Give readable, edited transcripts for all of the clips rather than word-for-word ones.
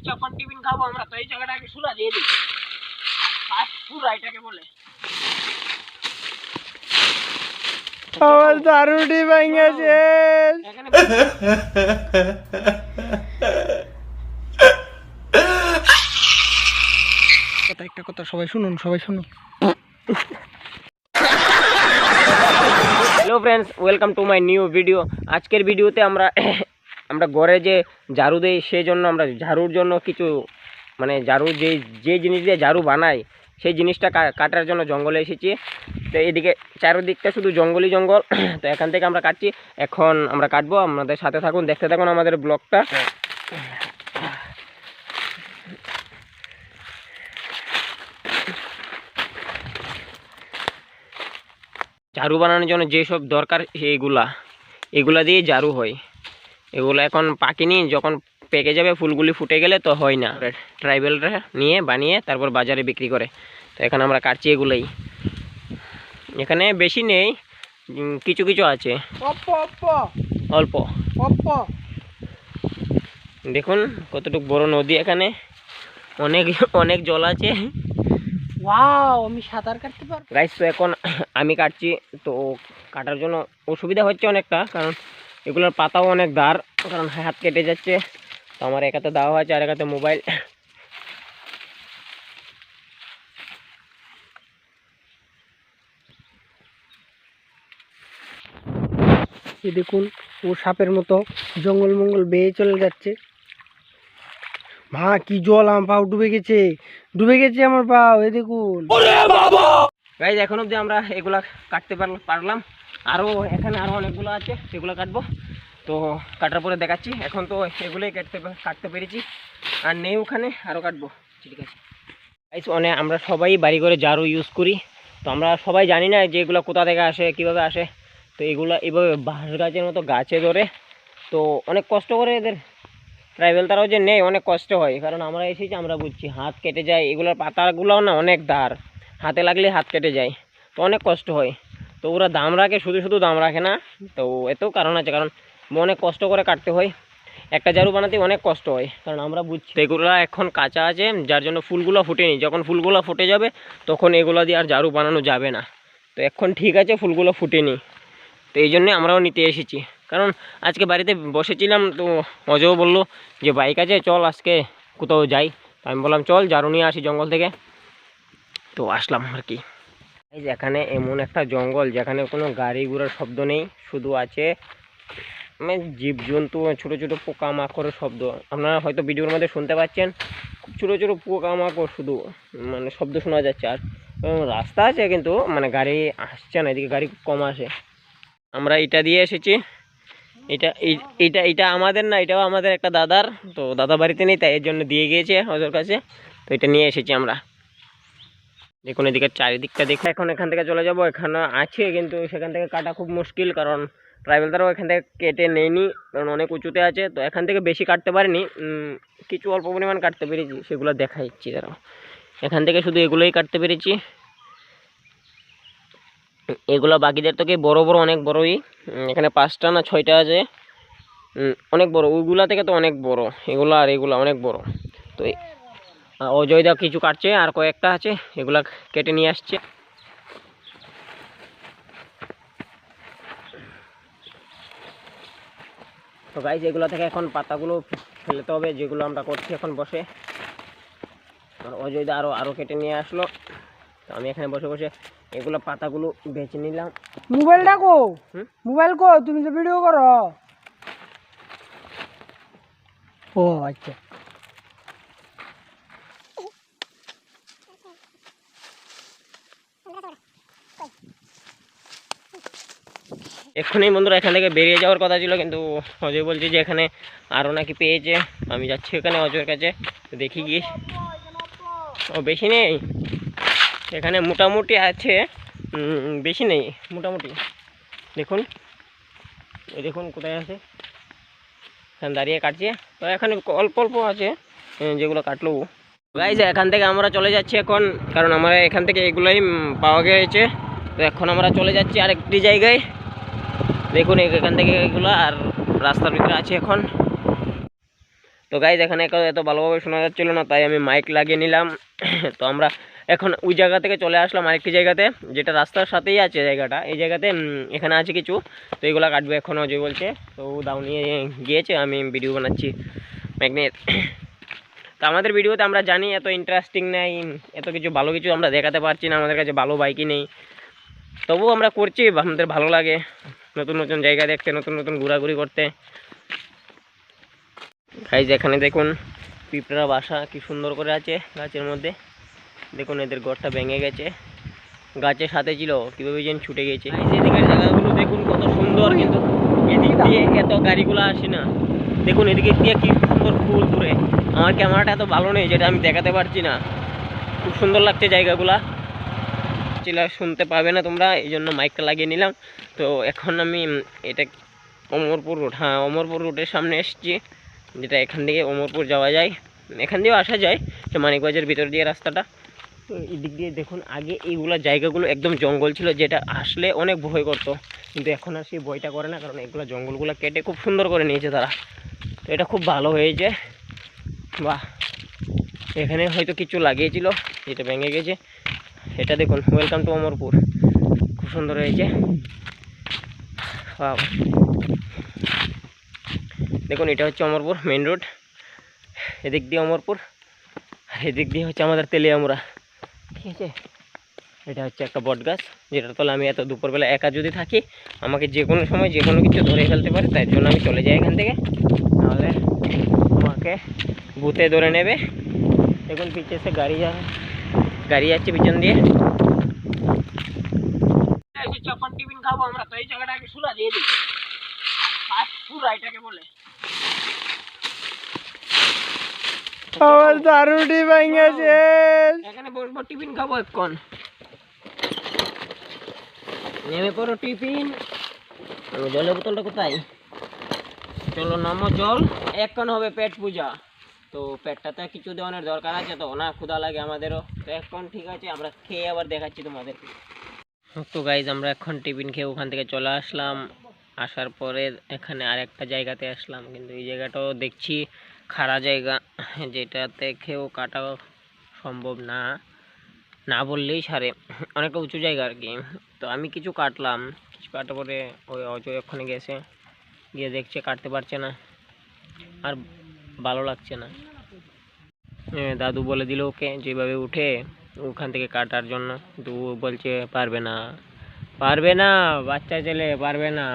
যখন টিফিন খাবো আমরা তো এই জায়গাটাকে সুরা দিয়ে দিই। সুরা এটাকে বলে। আমার দারুটি ভেঙেছে। একটা কথা সবাই শুনুন। Hello friends, welcome to my new video. আজকের ভিডিওতে আমরা ঘরে যে ঝাড়ু দেই সেই জন্য আমরা ঝাড়ুর জন্য কিছু মানে ঝাড়ু যে জিনিস দিয়ে ঝাড়ু বানাই সেই জিনিসটা কাটার জন্য জঙ্গলে এসেছি। তো এদিকে চারিদিকটা শুধু জঙ্গলই জঙ্গল। তো এখান থেকে আমরা কাটছি, এখন আমরা কাটবো। আমাদের সাথে থাকুন, দেখতে থাকুন আমাদের ব্লগটা। ঝাড়ু বানানোর জন্য যেসব দরকার এগুলা দিয়ে ঝাড়ু হয়। এগুলো এখন পাকেনি, যখন পেকে যাবে ফুলগুলি ফুটে গেলে তো হয় না। ট্রাইবেলরা নিয়ে বানিয়ে তারপর বাজারে বিক্রি করে। তো এখানে আমরা কাটছি এগুলাই। এখানে বেশি নেই, কিছু কিছু আছে, অল্প। দেখুন কতটুকু বড় নদী, এখানে অনেক অনেক জল আছে। ওয়াও, আমি সাঁতার কাটতে পারবো গাইস। তো এখন আমি কাটছি, তো কাটার জন্য অসুবিধা হচ্ছে অনেকটা, কারণ এগুলোর পাতাও অনেক ধার, কারণ হাত কেটে যাচ্ছে। তো আমার এক হাতে দাওয়া আছে আর এক হাতে মোবাইল। এই দেখুন, ও সাপের মতো জঙ্গল মঙ্গল বেয়ে চলে যাচ্ছে। মা কি জল, আমার পাও ডুবে গেছে আমার পাও। এই দেখুন গাইস, এখন অবধি আমরা এগুলা কাটতে পারলাম। এখানে আরও অনেকগুলো আছে, সেগুলো কাটবো। তো কাটার পরে দেখাচ্ছি। এখন তো এগুলোই কাটতে পেরেছি, আর নেই ওখানে, আরও কাটবো। ঠিক আছে গাইস, আমরা সবাই বাড়ি করে ঝাড়ু ইউজ করি। তো আমরা সবাই জানি না যে এগুলো কোথা থেকে আসে, কীভাবে আসে। তো এগুলো এইভাবে বাঁশ গাছের মতো গাছে ধরে, তো অনেক কষ্ট করে এদের ট্রাইবেল তারাও যে নেই, অনেক কষ্ট হয়। কারণ আমরা এসেছি, আমরা বুঝছি হাত কেটে যায়। এগুলোর পাতাগুলোও না অনেক ধার, হাতে লাগলে হাত কেটে যায়, তো অনেক কষ্ট হয়। তো ওরা দাম রাখে, শুধু দাম রাখে না। তো এতেও কারণ আছে, কারণ অনেক কষ্ট করে কাটতে হয়। একটা ঝাড়ু বানাতে অনেক কষ্ট হয়, কারণ আমরা বুঝছি। এগুলো এখন কাঁচা আছে, যার জন্য ফুলগুলো ফুটেনি। যখন ফুলগুলো ফুটে যাবে তখন এগুলো দিয়ে আর ঝাড়ু বানানো যাবে না। তো এখন ঠিক আছে, ফুলগুলো ফুটেনি, তো এই জন্যে আমরাও নিতে এসেছি। কারণ আজকে বাড়িতে বসেছিলাম, তো অজয়ও বললো যে বাইক আছে, চল আজকে কোথাও যাই। আমি বললাম চল ঝাড়ু নিয়ে আসি জঙ্গল থেকে। তো আসলাম আর কি। এই যে এখানে এমন একটা জঙ্গল যেখানে কোনো গাড়ি ঘোড়ার শব্দ নেই, শুধু আছে মানে জীবজন্তু, ছোটো ছোটো পোকামাকড়ের শব্দ। আপনারা হয়তো ভিডিওর মধ্যে শুনতে পাচ্ছেন, খুব ছোটো ছোটো পোকামাকড় শুধু মানে শব্দ শোনা যাচ্ছে। আর রাস্তা আছে, কিন্তু মানে গাড়ি আসছে না, এদিকে গাড়ি কম আসে। আমরা এটা দিয়ে এসেছি। এটা আমাদের না, এটাও আমাদের একটা দাদার। তো দাদা বাড়িতে নেই, তাই এর জন্য দিয়ে গিয়েছে ওদের কাছে। তো এটা নিয়ে এসেছি আমরা। দেখুন এদিকে চারিদিকটা দেখে এখন এখান থেকে চলে যাব। এখানে আছে, কিন্তু সেখান থেকে কাটা খুব মুশকিল, কারণ ট্রাইবেল তারাও এখান থেকে কেটে নেয়নি, কারণ অনেক উঁচুতে আছে। তো এখান থেকে বেশি কাটতে পারিনি, কিছু অল্প পরিমাণ কাটতে পেরেছি, সেগুলো দেখাচ্ছি দাঁড়াও। এখান থেকে শুধু এগুলোই কাটতে পেরেছি। এগুলো বাকিদের থেকে বড় অনেক বড়ই। এখানে 5টা না 6টা আছে, অনেক বড়। ওইগুলা থেকে তো অনেক বড় এগুলো, আর এগুলো অনেক বড়। তো অজয়দা কিছু কাটছে, আর কয়েকটা আছে, এগুলা কেটে নিয়ে আসছে। তো গাইস, এগুলো থেকে এখন পাতাগুলো ফেলতে হবে, যেগুলো আমরা করছি এখন বসে। আর অজয়দা আরও কেটে নিয়ে আসলো। তো আমি এখানে বসে বসে এগুলো পাতাগুলো বেছে নিলাম। মোবাইল ডাকো, মোবাইল কো, তুমি তো ভিডিও করো। ও আচ্ছা, এক্ষুনি বন্ধুরা এখান থেকে বেরিয়ে যাওয়ার কথা ছিল, কিন্তু অজয় বলছে যে এখানে আরও নাকি পেয়েছে। আমি যাচ্ছি ওখানে অজয়ের কাছে, দেখি গিয়ে। ও বেশি নেই, এখানে মোটামুটি আছে, বেশি নেই মোটামুটি। দেখুন এই দেখুন কোথায় আছে, এখানে দাঁড়িয়ে কাটছে। তো এখানে অল্প অল্প আছে যেগুলো কাটলো। গাইজ, এখান থেকে আমরা চলে যাচ্ছি এখন, কারণ আমরা এখান থেকে এগুলোই পাওয়া গিয়েছে। তো এখন আমরা চলে যাচ্ছি আরেকটি জায়গায়। দেখুন এখান থেকে এগুলো, আর রাস্তার ভিতরে আছে এখন। তো গাইজ এখানে এত ভালোভাবে শোনা যাচ্ছিল না, তাই আমি মাইক লাগিয়ে নিলাম। তো আমরা এখন ওই জায়গা থেকে চলে আসলাম আরেকটি জায়গাতে, যেটা রাস্তার সাথেই আছে জায়গাটা। এই জায়গাতে এখানে আছে কিছু, তো এগুলো কাটবে এখনও যে বলছে। তো দাও নিয়ে গিয়েছে, আমি ভিডিও বানাচ্ছি ম্যাগনেট। তো আমাদের ভিডিওতে আমরা জানি এত ইন্টারেস্টিং নেই, এত কিছু ভালো কিছু আমরা দেখাতে পারছি না, আমাদের কাছে ভালো বাইকই নেই। তবুও আমরা করছি, আমাদের ভালো লাগে নতুন নতুন জায়গা দেখতে, নতুন নতুন ঘোরাঘুরি করতে। গাইজ এখানে দেখুন পিঁপড়া বাসা কি সুন্দর করে আছে গাছের মধ্যে। দেখুন এদের ঘরটা ভেঙে গেছে, গাছের সাথে ছিল, কীভাবে যেন ছুটে গেছে। এদিকের জায়গাগুলো দেখুন কত সুন্দর, কিন্তু এদিক দিয়ে এত গাড়িগুলো আসে না। দেখুন এদিকে দিয়ে কি সুন্দর ফুল দূরে। আমার ক্যামেরাটা এত ভালো নেই যেটা আমি দেখাতে পারছি না। খুব সুন্দর লাগছে জায়গাগুলা, শুনতে পাবে না তোমরা, এই জন্য মাইকটা লাগিয়ে নিলাম। তো এখন আমি এটা অমরপুর রোড, হ্যাঁ অমরপুর রোডের সামনে এসেছি, যেটা এখান থেকে অমরপুর যাওয়া যায়, এখান দিয়েও আসা যায়, তো মানিকবাজারের ভিতর দিয়ে রাস্তাটা। তো এদিক দিয়ে দেখুন আগে এইগুলো জায়গাগুলো একদম জঙ্গল ছিল, যেটা আসলে অনেক ভয় করতো, কিন্তু এখন আর সেই ভয়টা করে না, কারণ এগুলো জঙ্গলগুলো কেটে খুব সুন্দর করে নিয়েছে তারা। তো এটা খুব ভালো হয়েছে, বাহ। এখানে হয়তো কিছু লাগিয়েছিল যেটা ভেঙে গেছে। এটা দেখুন, ওয়েলকাম টু অমরপুর, খুব সুন্দর হয়েছে। দেখুন এটা হচ্ছে অমরপুর মেন রোড, এদিক দিয়ে অমরপুর, আর এদিক দিয়ে হচ্ছে আমাদের তেলিয়ামুড়া, ঠিক আছে। এটা হচ্ছে একটা বট গাছ, যেটার তলে আমি এত দুপুরবেলা একা যদি থাকি, আমাকে যে কোনো সময় যে কোনো কিছু ধরে ফেলতে পারে, তাই জন্য আমি চলে যাই এখান থেকে, নাহলে আমাকে ভূতে ধরে নেবে। দেখুন পিছিয়ে সে গাড়ি যাচ্ছে পিছন দিয়ে। চাপান টিফিন খাবো আমরা, তো এই জায়গাটাকে সুরা দিয়ে দিই, পুরা এটাকে বলে। আমার দারুটি ভেঙেছে, এখানে বসবো টিফিন খাবো এখন, নেমে পড়ো টিফিন। জলের বোতলটা কোথায়? চলো নামো, জল এখন হবে পেট পূজা। তো পেটটাতে কিছু দেওয়ানোর দরকার আছে, তো না ক্ষুধা লাগে আমাদেরও। তো এখন ঠিক আছে, আমরা খেয়ে আবার দেখাচ্ছি তোমাদেরকে। তো গাইজ আমরা এখন টিফিন খেয়ে ওখান থেকে চলে আসলাম। আসার পরে এখানে আরেকটা জায়গাতে আসলাম, কিন্তু এই জায়গাটাও দেখছি খাড়া জায়গা, যেটাতে খেয়েও কাটা সম্ভব না, না বললেই সারে, অনেকটা উঁচু জায়গা আর কি। তো আমি কিছু কাটলাম, কিছু কাটার পরে ওই অজয় ওখানে গেছে, গিয়ে দেখছে কাটতে পারছে না, আর ভালো লাগছে না। দাদু বলে দিল ওকে যেভাবে উঠে ওখান থেকে কাটার জন্য, তো ও বলছে পারবে না, পারবে না, বাচ্চা ছেলে পারবে না,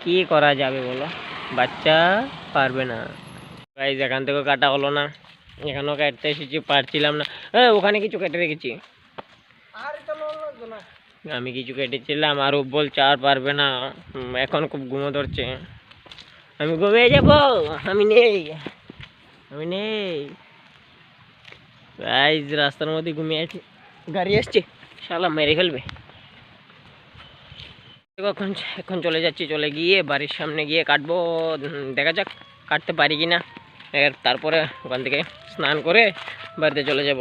কি করা যাবে বলো, বাচ্চা পারবে না। গাইজ এখান থেকেও কাটা হলো না, এখানেও কাটতে এসেছি, পারছিলাম না। ওখানে কিছু কেটে রেখেছি, আমি কিছু কেটেছিলাম, আর ও বলছে আর পারবে না। এখন খুব ঘুমো ধরছে, আমি ঘুমিয়ে যাব, আমি নেই, আমি নেই। গাইজ রাস্তার মধ্যে ঘুমিয়ে আছি, গাড়ি আসছে, শালা মেরে ফেলবে। এখন চলে যাচ্ছি, চলে গিয়ে বাড়ির সামনে গিয়ে কাটবো, দেখা যাক কাটতে পারি কি না। তারপরে ওখান থেকে স্নান করে বাড়িতে চলে যাব।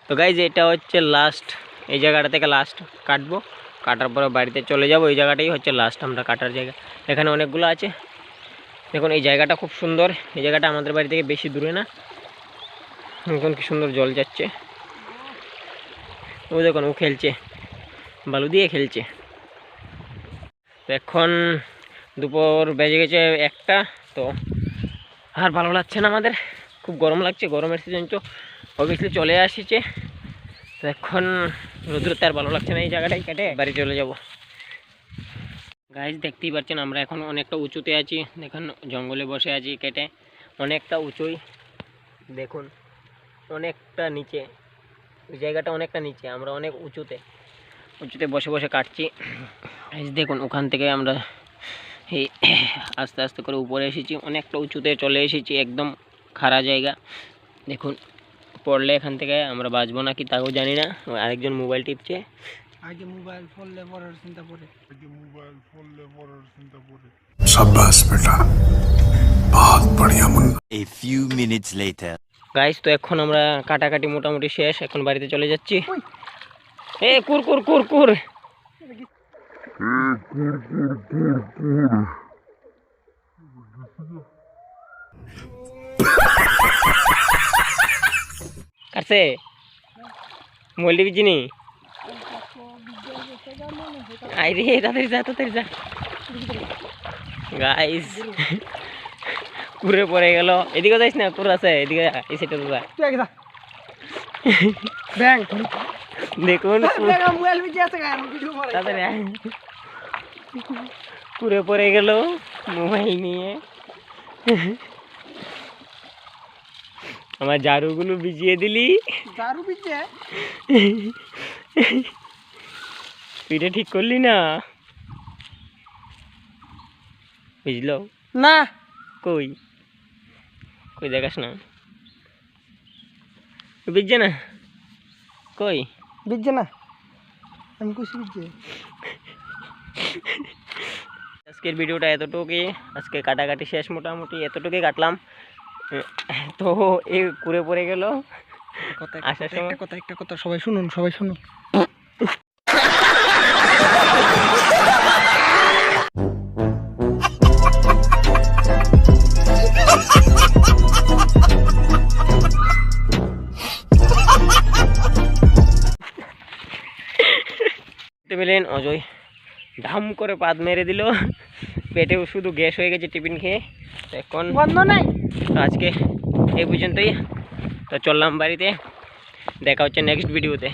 তো গাইজ এটা হচ্ছে লাস্ট, এই জায়গাটা থেকে লাস্ট কাটবো, কাটার পরে বাড়িতে চলে যাব। এই জায়গাটাই হচ্ছে লাস্ট আমরা কাটার জায়গা, এখানে অনেকগুলো আছে। দেখুন এই জায়গাটা খুব সুন্দর, এই জায়গাটা আমাদের বাড়ি থেকে বেশি দূরে না। এখন কি সুন্দর জল যাচ্ছে, ও দেখুন ও খেলছে, বালু দিয়ে খেলছে। তো এখন দুপুর বেজে গেছে 1টা, তো আর ভালো লাগছে না আমাদের, খুব গরম লাগছে, গরমের সিজন তো অবভিয়াসলি চলে আসছে। তো এখন রোদ্রুতে আর ভালো লাগছে না, এই জায়গাটাই কেটে বাড়ি চলে যাব। গাইজ দেখতেই পাচ্ছেন আমরা এখন অনেকটা উঁচুতে আছি, দেখুন জঙ্গলে বসে আছি কেটে, অনেকটা উঁচুই, দেখুন অনেকটা নিচে, ওই জায়গাটা অনেকটা নিচে, আমরা অনেক উঁচুতে বসে বসে কাটছি। দেখুন ওখান থেকে আমরা এই আস্তে আস্তে করে উপরে এসেছি, অনেকটা উঁচুতে চলে এসেছি, একদম খাড়া জায়গা। দেখুন পড়লে এখান থেকে আমরা বাঁচবো নাকি তাও জানি না। আরেকজন মোবাইল টিপছে, আগে মোবাইল ফোনলে পড়ার চিন্তা পড়ে, शाबाश बेटा, बहुत बढ़िया Munna. A few minutes later. Guys তো এখন আমরা কাটাকাটি মোটামুটি শেষ, এখন বাড়িতে চলে যাচ্ছি। কুর কুর কুর কুর, কাটছে মল্লি বিজিনি আইরে তাড়াতাড়ি যা তাড়াতাড়ি যা গাইস কুড়ে পড়ে গেল এদিকে যাইস না কুড় আছে এদিকে এই সাইডে যা তুই আগে যা ব্যাং দেখুন মোবাইল ভিজে আছে গায় ভিডিও করে তাড়াতাড়ি আয়। কুড়ে পড়ে গেল মোবাইল নিয়ে আমার ঝাড়ুগুলো ভিজিয়ে দিলি দারু ভিজে তুই এটা ঠিক করলি না বুঝলো না কই কই দেখাস না ভিজছে না কই ভিজে না আমি খুশি ভিজে আজকের ভিডিওটা এতটুকুই আজকে কাটাকাটি শেষ মোটামুটি এতটুকুই কাটলাম তো এ কুড়ে পড়ে গেল আসার সময় একটা কথা সবাই শুনুন পেলেন অজয় ধাম করে পাত মেরে দিল পেটেও শুধু গ্যাস হয়ে গেছে টিফিন খেয়ে তো এখন বন্ধ নাই তো আজকে এই পর্যন্তই তো চললাম বাড়িতে দেখা হচ্ছে নেক্সট ভিডিওতে